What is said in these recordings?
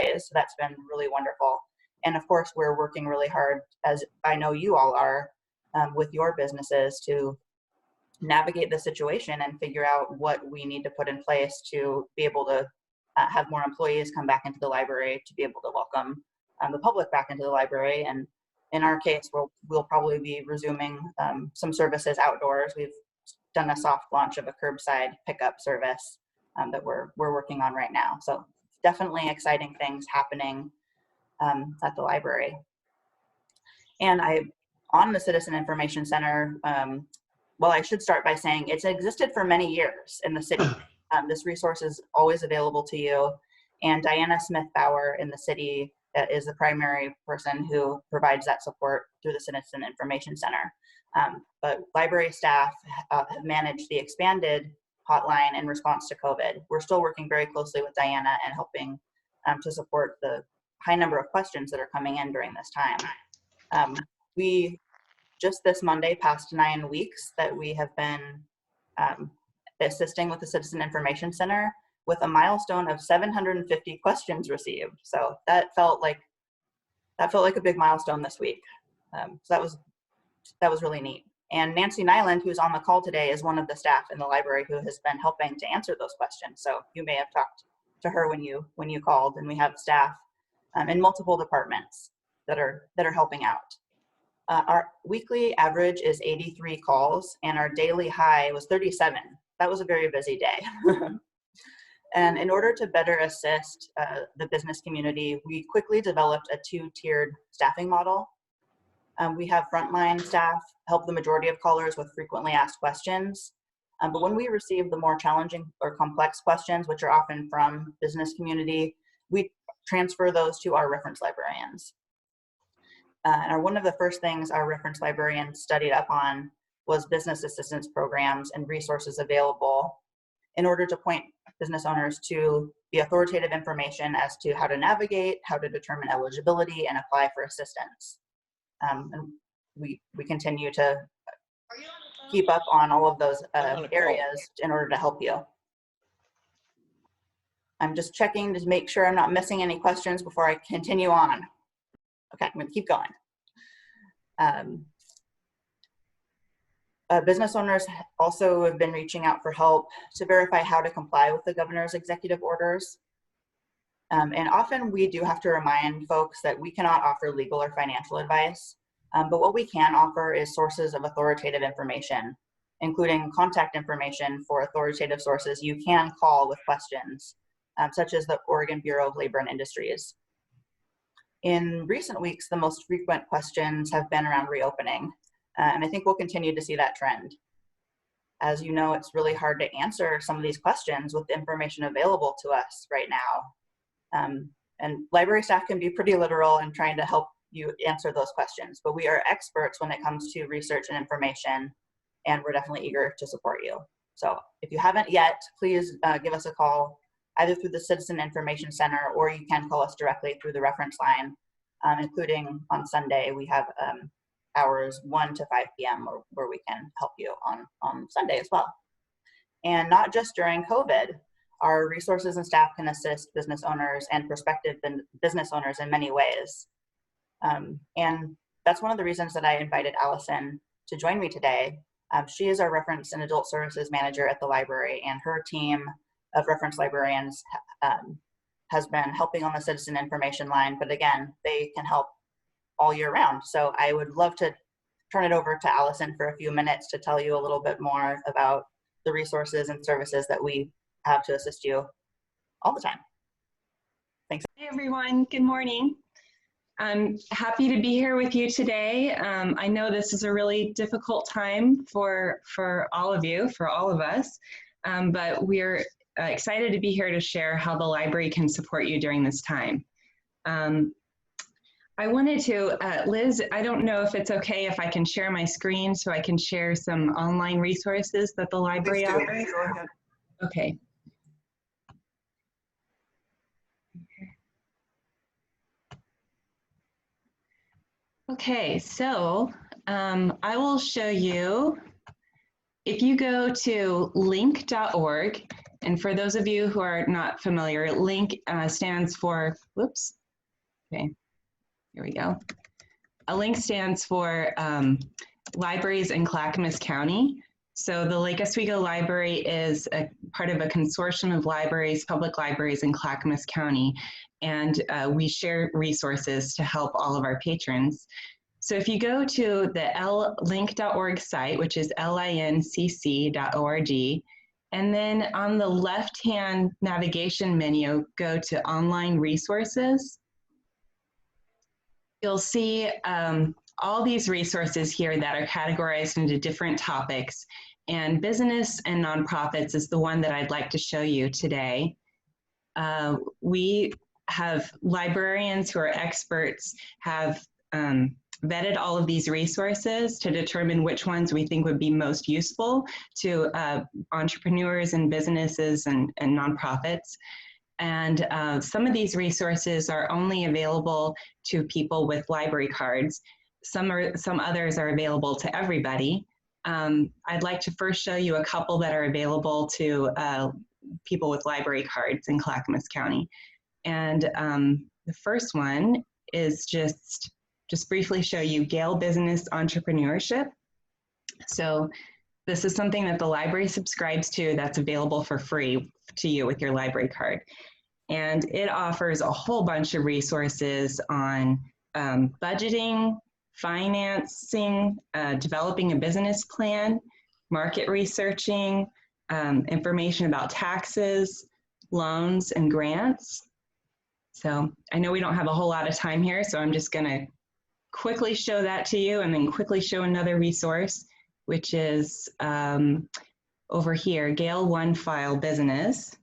ways. So that's been really wonderful. And of course, we're working really hard, as I know you all are, with your businesses to navigate the situation and figure out what we need to put in place to be able to have more employees come back into the library, to be able to welcome the public back into the library. And in our case, we'll probably be resuming some services outdoors. We've done a soft launch of a curbside pickup service that we're working on right now. So definitely exciting things happening at the library. And on the Citizen Information Center, well, I should start by saying it's existed for many years in the city. This resource is always available to you. And Diana Smith-Bauer in the city is the primary person who provides that support through the Citizen Information Center. But library staff have managed the expanded hotline in response to COVID. We're still working very closely with Diana and helping to support the high number of questions that are coming in during this time. We just this Monday passed 9 weeks that we have been assisting with the Citizen Information Center, with a milestone of 750 questions received. So that felt like a big milestone this week. So that was really neat. And Nancy Nyland, who's on the call today, is one of the staff in the library who has been helping to answer those questions. So you may have talked to her when you called, and we have staff in multiple departments that are helping out. Our weekly average is 83 calls, and our daily high was 37. That was a very busy day. And in order to better assist the business community, we quickly developed a 2-tiered staffing model. We have frontline staff help the majority of callers with frequently asked questions. But when we receive the more challenging or complex questions, which are often from business community, we transfer those to our reference librarians. And one of the first things our reference librarians studied up on was business assistance programs and resources available in order to point business owners to the authoritative information as to how to navigate, how to determine eligibility, and apply for assistance. And we continue to keep up on all of those areas in order to help you. I'm just checking to make sure I'm not missing any questions before I continue on. Okay, I'm going to keep going. Business owners also have been reaching out for help to verify how to comply with the governor's executive orders. And often we do have to remind folks that we cannot offer legal or financial advice, but what we can offer is sources of authoritative information, including contact information for authoritative sources you can call with questions, such as the Oregon Bureau of Labor and Industries. In recent weeks, the most frequent questions have been around reopening, and I think we'll continue to see that trend. As you know, it's really hard to answer some of these questions with the information available to us right now. And library staff can be pretty literal in trying to help you answer those questions, but we are experts when it comes to research and information, and we're definitely eager to support you. So if you haven't yet, please give us a call either through the Citizen Information Center, or you can call us directly through the reference line, including on Sunday. We have hours 1 to 5 p.m. where we can help you on Sunday as well. And not just during COVID, our resources and staff can assist business owners and prospective business owners in many ways. And that's one of the reasons that I invited Allison to join me today. She is our reference and adult services manager at the library, and her team of reference librarians has been helping on the citizen information line, but again, they can help all year round. So I would love to turn it over to Allison for a few minutes to tell you a little bit more about the resources and services that we have to assist you all the time. Thanks. Hey everyone, good morning. I'm happy to be here with you today. I know this is a really difficult time for all of you, for all of us, but we're excited to be here to share how the library can support you during this time. I wanted to, Liz, I don't know if it's okay if I can share my screen so I can share some online resources that the library offers. Go ahead. Okay. Okay, so I will show you, if you go to link.org And for those of you who are not familiar, LINK stands for, whoops, okay, here we go. A LINK stands for Libraries in Clackamas County. So the Lake Oswego Library is a part of a consortium of libraries, public libraries in Clackamas County, and we share resources to help all of our patrons. So if you go to the link.org site, which is lincc.org, and then on the left-hand navigation menu, go to Online Resources. You'll see all these resources here that are categorized into different topics, and business and nonprofits is the one that I'd like to show you today. We have librarians who are experts, have vetted all of these resources to determine which ones we think would be most useful to entrepreneurs and businesses and nonprofits. And some of these resources are only available to people with library cards. Some others are available to everybody. I'd like to first show you a couple that are available to people with library cards in Clackamas County. And the first one is just briefly show you Gale Business Entrepreneurship. So this is something that the library subscribes to that's available for free to you with your library card. And it offers a whole bunch of resources on budgeting, financing, developing a business plan, market researching, information about taxes, loans, and grants. So I know we don't have a whole lot of time here, so I'm just gonna quickly show that to you and then quickly show another resource, which is over here, Gale One File Business.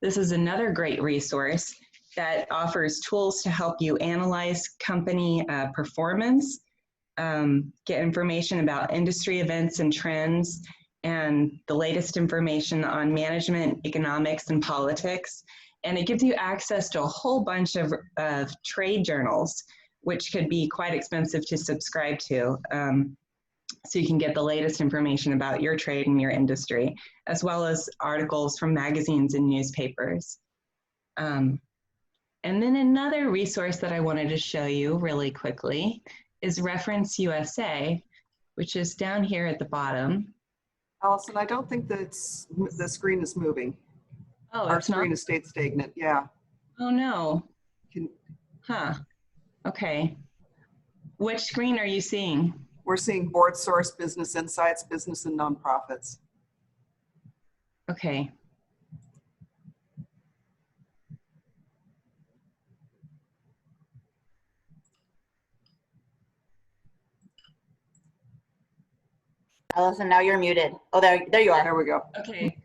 This is another great resource that offers tools to help you analyze company performance, get information about industry events and trends, and the latest information on management, economics, and politics. And it gives you access to a whole bunch of trade journals, which could be quite expensive to subscribe to. So you can get the latest information about your trade and your industry, as well as articles from magazines and newspapers. And then another resource that I wanted to show you really quickly is Reference USA, which is down here at the bottom. Allison, I don't think that the screen is moving. Oh, Our it's not? screen is stayed stagnant, yeah. Oh no. Can, Huh. Okay. Which screen are you seeing? we're seeing Board Source, Business Insights, Business and Nonprofits. Okay. Allison, now you're muted. Oh, there you are. There we go. Okay.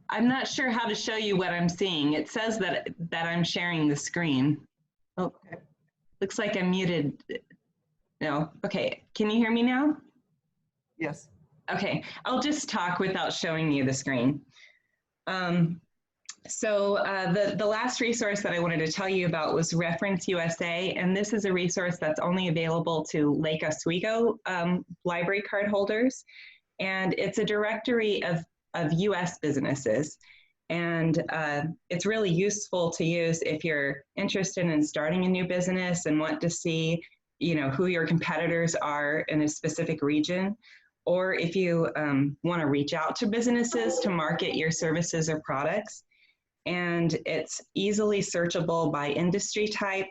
I'm not sure how to show you what I'm seeing. It says that I'm sharing the screen. Oh, Okay. looks like I'm muted. No. Okay. Can you hear me now? Yes. Okay. I'll just talk without showing you the screen. So the last resource that I wanted to tell you about was Reference USA, and this is a resource that's only available to Lake Oswego library card holders, and it's a directory of US businesses, and it's really useful to use if you're interested in starting a new business and want to see, you know, who your competitors are in a specific region, or if you want to reach out to businesses to market your services or products. And it's easily searchable by industry type,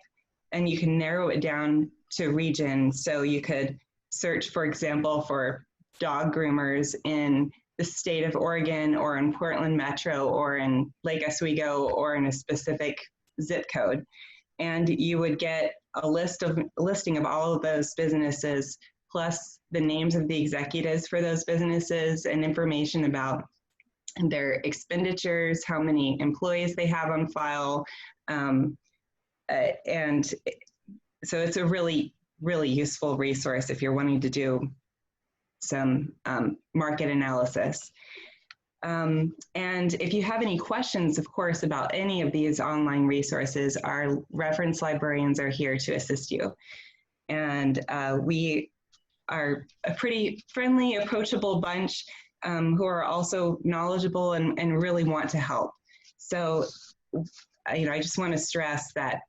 and you can narrow it down to region. So you could search, for example, for dog groomers in the state of Oregon, or in Portland Metro, or in Lake Oswego, or in a specific zip code. And you would get a listing of all of those businesses, plus the names of the executives for those businesses and information about their expenditures, how many employees they have on file. And so it's a really, really useful resource if you're wanting to do some market analysis. And if you have any questions, of course, about any of these online resources, our reference librarians are here to assist you. And we are a pretty friendly, approachable bunch. who are also knowledgeable and really want to help. So, I just want to stress that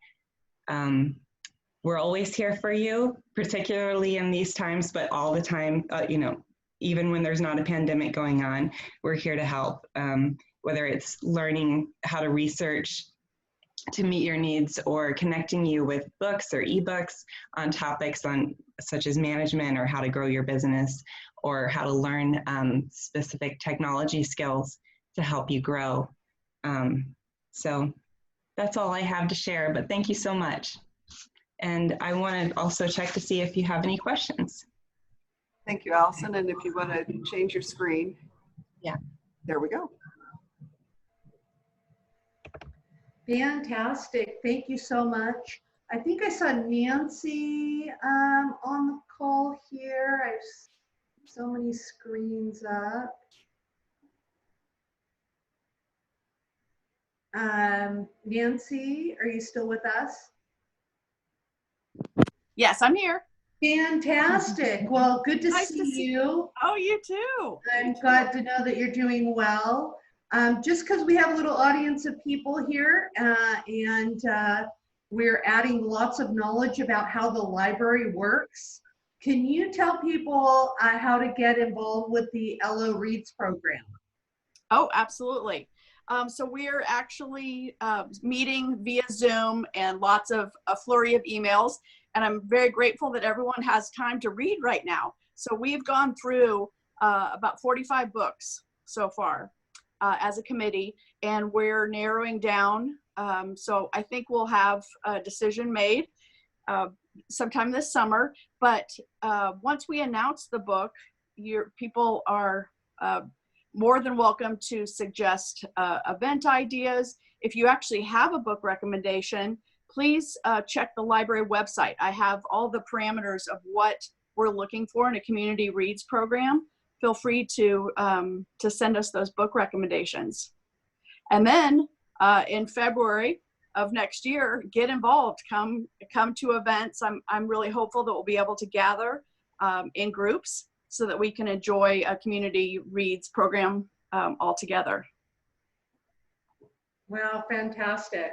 we're always here for you, particularly in these times, but all the time, even when there's not a pandemic going on, we're here to help, whether it's learning how to research to meet your needs or connecting you with books or ebooks on topics such as management or how to grow your business or how to learn specific technology skills to help you grow. So that's all I have to share, but thank you so much. And I want to also check to see if you have any questions. Thank you, Allison. And if you want to change your screen. Yeah. There we go. Fantastic. Thank you so much. I think I saw Nancy on the call here. I have so many screens up. Nancy, are you still with us? Yes, I'm here. Fantastic. Well, good to Nice see to see you. Oh, you too. I'm glad to know that you're doing well. Just because we have a little audience of people here and we're adding lots of knowledge about how the library works, can you tell people how to get involved with the LO Reads program? Oh, absolutely. So we're actually meeting via Zoom and lots of a flurry of emails. And I'm very grateful that everyone has time to read right now. So we've gone through about 45 books so far as a committee, and we're narrowing down. So I think we'll have a decision made sometime this summer. But once we announce the book, people are more than welcome to suggest event ideas. If you actually have a book recommendation, please check the library website. I have all the parameters of what we're looking for in a community reads program. Feel free to send us those book recommendations. And then in February of next year, get involved, come to events. I'm really hopeful that we'll be able to gather in groups so that we can enjoy a community reads program all together. Well, fantastic.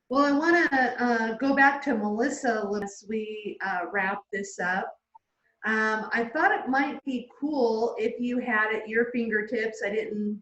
Well, I want to go back to Melissa as we wrap this up. I thought it might be cool if you had at your fingertips, I didn't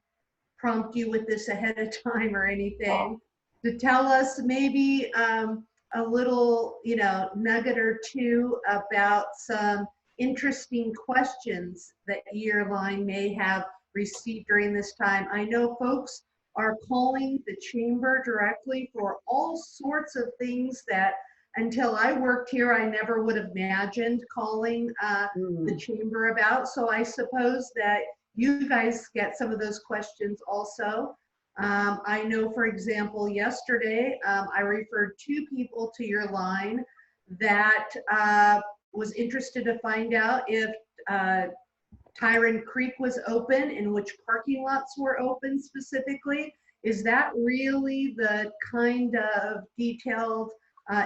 prompt you with this ahead of time or anything, to tell us maybe a little, nugget or two about some interesting questions that your line may have received during this time. I know folks are calling the chamber directly for all sorts of things that until I worked here, I never would have imagined calling the chamber about. So I suppose that you guys get some of those questions also. I know, for example, yesterday, I referred 2 people to your line that was interested to find out if Tyrant Creek was open and which parking lots were open specifically. Is that really the kind of detailed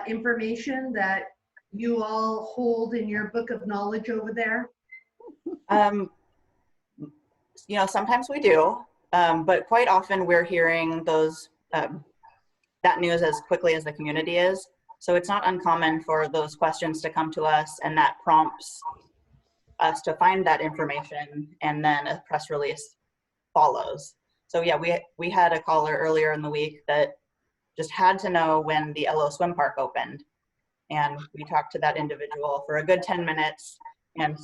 information that you all hold in your book of knowledge over there? Sometimes we do, but quite often we're hearing that news as quickly as the community is. So it's not uncommon for those questions to come to us, and that prompts us to find that information, and then a press release follows. So yeah, we had a caller earlier in the week that just had to know when the LO Swim Park opened, and we talked to that individual for a good 10 minutes, and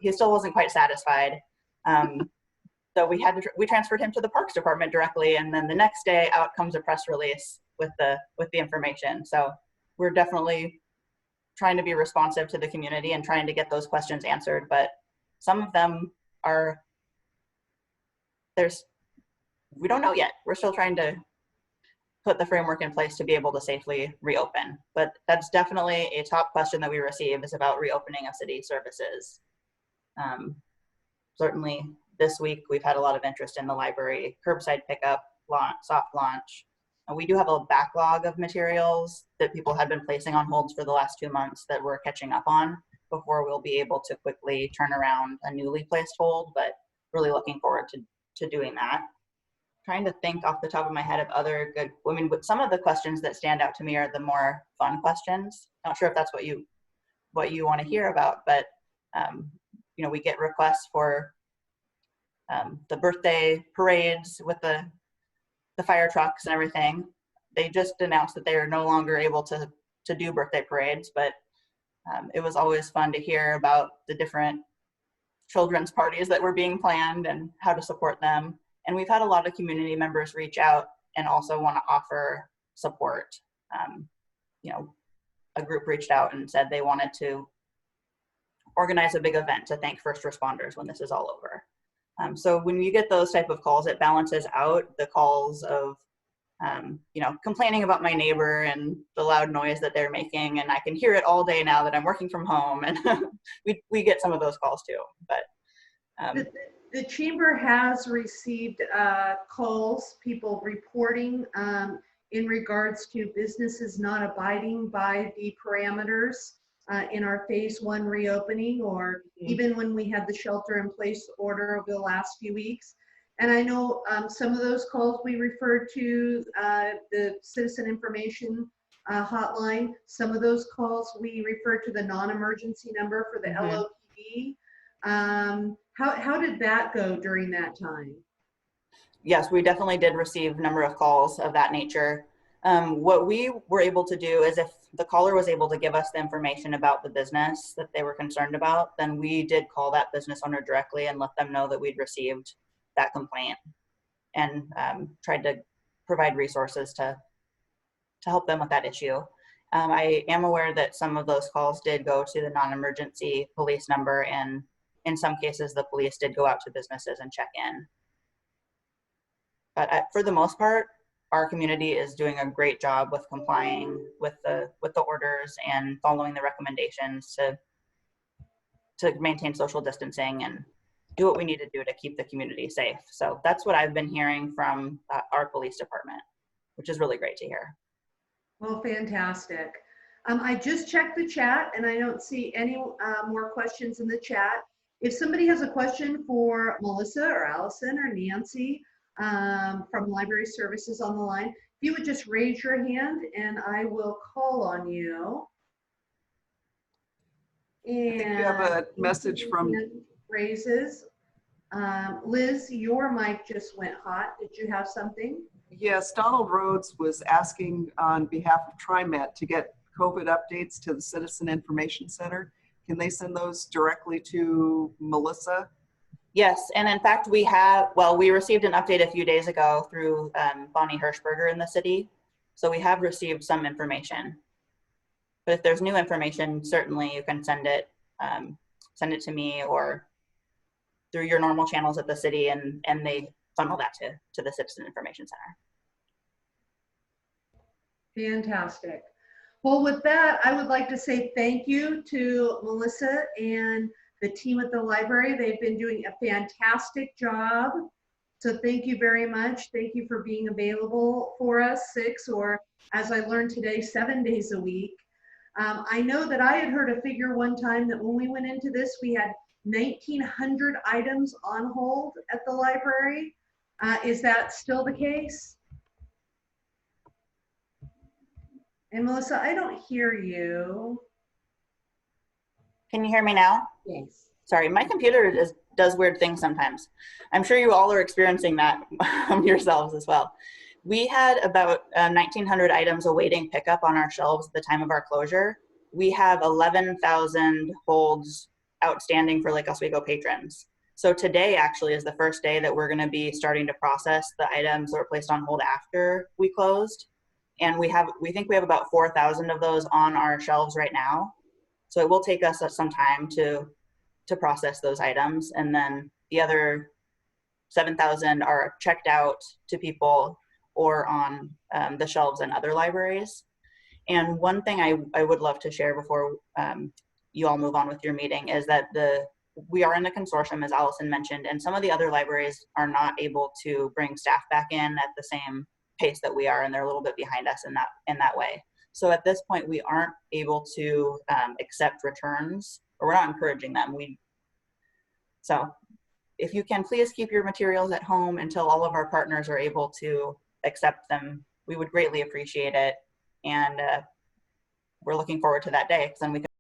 he still wasn't quite satisfied. So we transferred him to the Parks Department directly, and then the next day out comes a press release with the information. So we're definitely trying to be responsive to the community and trying to get those questions answered, but some of them we don't know yet. We're still trying to put the framework in place to be able to safely reopen. But that's definitely a top question that we receive, is about reopening of city services. Certainly this week, we've had a lot of interest in the library, curbside pickup, soft launch. And we do have a backlog of materials that people had been placing on holds for the last 2 months that we're catching up on before we'll be able to quickly turn around a newly placed hold. But really looking forward to doing that. Trying to think off the top of my head of other good, I mean, some of the questions that stand out to me are the more fun questions. Not sure if that's what you want to hear about, but you know, we get requests for the birthday parades with the fire trucks and everything. They just announced that they are no longer able to do birthday parades, but it was always fun to hear about the different children's parties that were being planned and how to support them. And we've had a lot of community members reach out and also want to offer support. You know, a group reached out and said they wanted to organize a big event to thank first responders when this is all over. So when you get those type of calls, it balances out the calls of, you know, complaining about my neighbor and the loud noise that they're making, and I can hear it all day now that I'm working from home, and we get some of those calls too. But the chamber has received calls, people reporting in regards to businesses not abiding by the parameters in our phase 1 reopening, or even when we had the shelter in place order over the last few weeks. And I know some of those calls we referred to the citizen information hotline. Some of those calls we referred to the non-emergency number for the LOPD. How did that go during that time? Yes, we definitely did receive a number of calls of that nature. What we were able to do is, if the caller was able to give us the information about the business that they were concerned about, then we did call that business owner directly and let them know that we'd received that complaint, and tried to provide resources to help them with that issue. I am aware that some of those calls did go to the non-emergency police number, and in some cases the police did go out to businesses and check in. But for the most part, our community is doing a great job with complying with the orders and following the recommendations to maintain social distancing and do what we need to do to keep the community safe. So that's what I've been hearing from our police department, which is really great to hear. Well, fantastic. I just checked the chat and I don't see any more questions in the chat. If somebody has a question for Melissa or Allison or Nancy from Library Services on the line, if you would just raise your hand and I will call on you. And I think you have a message from raises. Liz, your mic just went hot. Did you have something? Yes, Donald Rhodes was asking on behalf of TriMet to get COVID updates to the Citizen Information Center. Can they send those directly to Melissa? Yes, and in fact, we received an update a few days ago through Bonnie Hirschberger in the city. So we have received some information. But if there's new information, certainly you can send it to me or through your normal channels at the city, and they funnel that to the Citizen Information Center. Fantastic. Well, with that, I would like to say thank you to Melissa and the team at the library. They've been doing a fantastic job. So thank you very much. Thank you for being available for us 6, or as I learned today, 7 days a week. I know that I had heard a figure one time that when we went into this, we had 1,900 items on hold at the library. Is that still the case? And Melissa, I don't hear you. Can you hear me now? Yes. Sorry, my computer does weird things sometimes. I'm sure you all are experiencing that yourselves as well. We had about 1,900 items awaiting pickup on our shelves at the time of our closure. We have 11,000 holds outstanding for Lake Oswego patrons. So today actually is the first day that we're going to be starting to process the items that were placed on hold after we closed. And we think we have about 4,000 of those on our shelves right now. So it will take us some time to process those items. And then the other 7,000 are checked out to people or on the shelves in other libraries. And one thing I would love to share before you all move on with your meeting is that we are in the consortium, as Allison mentioned, and some of the other libraries are not able to bring staff back in at the same pace that we are, and they're a little bit behind us in that way. So at this point, we aren't able to accept returns, or we're not encouraging them. So if you can, please keep your materials at home until all of our partners are able to accept them. We would greatly appreciate it. And we're looking forward to that day, because then we can